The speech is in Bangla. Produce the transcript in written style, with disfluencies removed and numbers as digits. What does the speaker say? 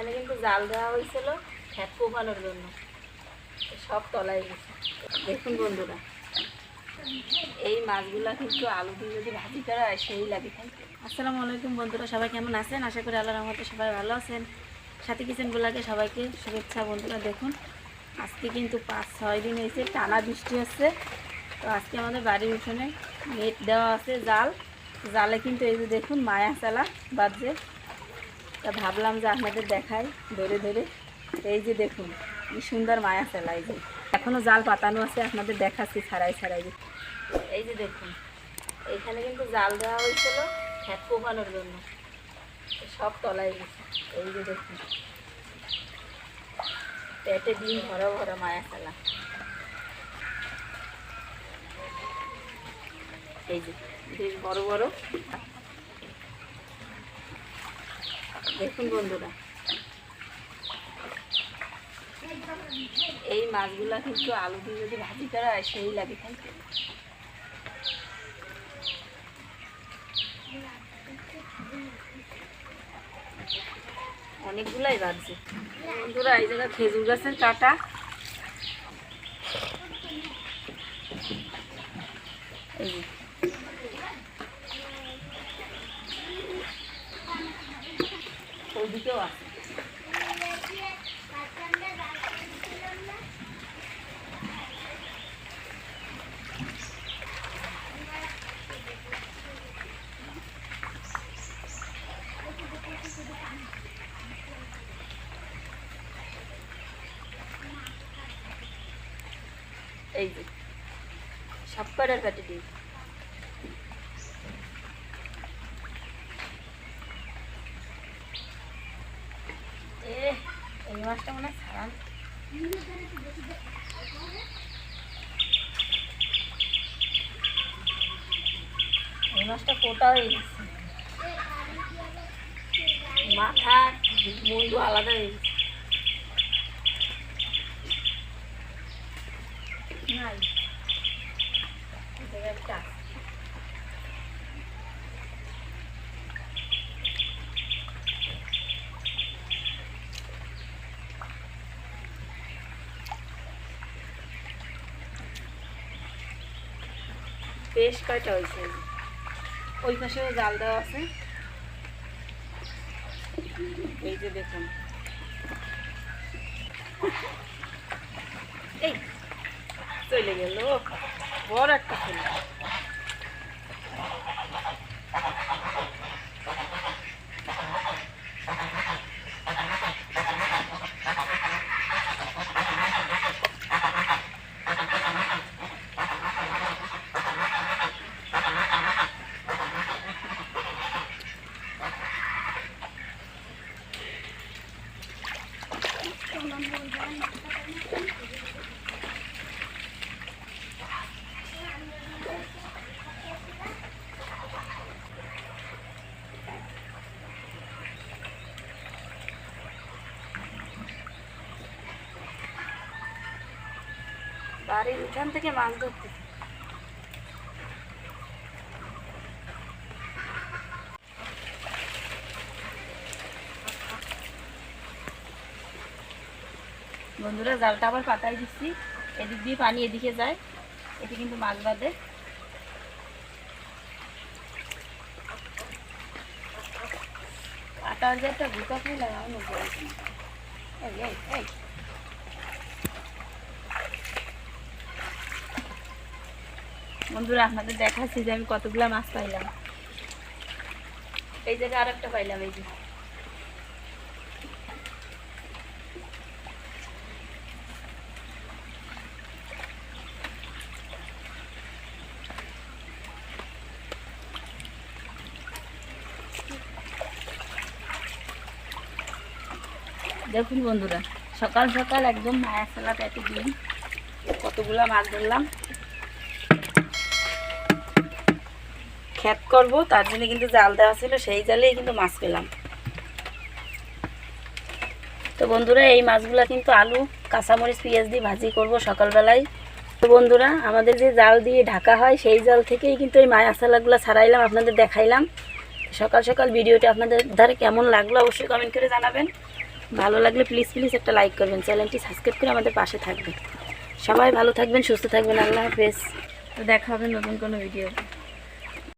এখানে কিন্তু জাল দেওয়া হয়েছিল খ্যাত কোপানোর জন্য, সব তলায় গেছে। দেখুন বন্ধুরা, এই মাছগুলা কিন্তু আলু দিয়ে যদি ভাজি করা হয় সেই লাগে খাইতে। আসসালামু আলাইকুম বন্ধুরা, সবাই কেমন আছেন? আশা করি আল্লাহর রহমতে সবাই ভালো আছেন। সাথী কিচেন ব্লগে সবাইকে শুভেচ্ছা। বন্ধুরা দেখুন, আজকে কিন্তু 5-6 দিন হয়েছে টানা বৃষ্টি হচ্ছে। তো আজকে আমাদের বাড়ির উঠোনে নেট দেওয়া আছে, জালে কিন্তু এই যে দেখুন মায়া চালা বাজছে। তা ভাবলাম যে আপনাদের দেখাই ধরে ধরে। এই যে দেখুন কি সুন্দর মায়া চালা, এই যে এখনও জাল পাতানো আছে, আপনাদের দেখাচ্ছি ছাড়াই। এই যে দেখুন, এইখানে কিন্তু জাল দেওয়া হয়েছিল খ্যাত কোপানোর জন্য, সব তলায় গেছে। এই যে দেখুন, পেটে ডিম ভরা ভরা মায়া চালা। এই যে বেশ বড় বড়। দেখুন বন্ধুরা, এই মাছগুলা কিন্তু আলু দিয়ে যদি ভাজি করা হয় সেই লাগে খাইতে। অনেকগুলাই বাজছে বন্ধুরা। এই জায়গায় খেজুর গাছের কাটা, এই যে ওইদিকেও আছে। এই যে সব কটার কাটে দিই। এই মাছটা মনে হয় ছাড়ান। এই মাছটা কোটা হয়ে গেছে, মাথা মুন্ডু আলাদা হয়ে গেছে। নাই একটা বেশ কয়টা হয়েছে। ওই পাশেও জাল দেওয়া আছে। এই যে দেখুন, এই চলে গেল বড় একটা ফুল। বাড়ির উঠান থেকে মাছ ধরতে বন্ধুরা, জালটা আবার পাতায় দিচ্ছি। এদিক দিয়ে পানি এদিকে যায়, এটি কিন্তু মাছ বাঁধে। পাতার যে একটা ভুকা ফুল বন্ধুরা, আপনাদের দেখাচ্ছি যে আমি কতগুলা মাছ পাইলাম। এই জায়গায় আর একটা পাইলাম। এই যে দেখুন বন্ধুরা, সকাল সকাল একদম মায়া চালা পেটে দিন কতগুলা মাছ ধরলাম। ক্ষেত করবো তার জন্য কিন্তু জাল দেওয়া ছিল, সেই জালেই কিন্তু মাছ পেলাম। তো বন্ধুরা, এই মাছগুলা কিন্তু আলু কাঁচামরিচ পেঁয়াজ দিয়ে ভাজি করব সকালবেলায়। তো বন্ধুরা, আমাদের যে জাল দিয়ে ঢাকা হয় সেই জাল থেকেই কিন্তু এই মায়া চালাগুলো ছাড়াইলাম, আপনাদের দেখাইলাম। সকাল সকাল ভিডিওটা আপনাদের ধারে কেমন লাগলো অবশ্যই কমেন্ট করে জানাবেন। ভালো লাগলে প্লিজ প্লিজ একটা লাইক করবেন, চ্যানেলটি সাবস্ক্রাইব করে আমাদের পাশে থাকবেন। সবাই ভালো থাকবেন, সুস্থ থাকবেন। আল্লাহ হাফেজ। তো দেখা হবে নতুন কোনো ভিডিও।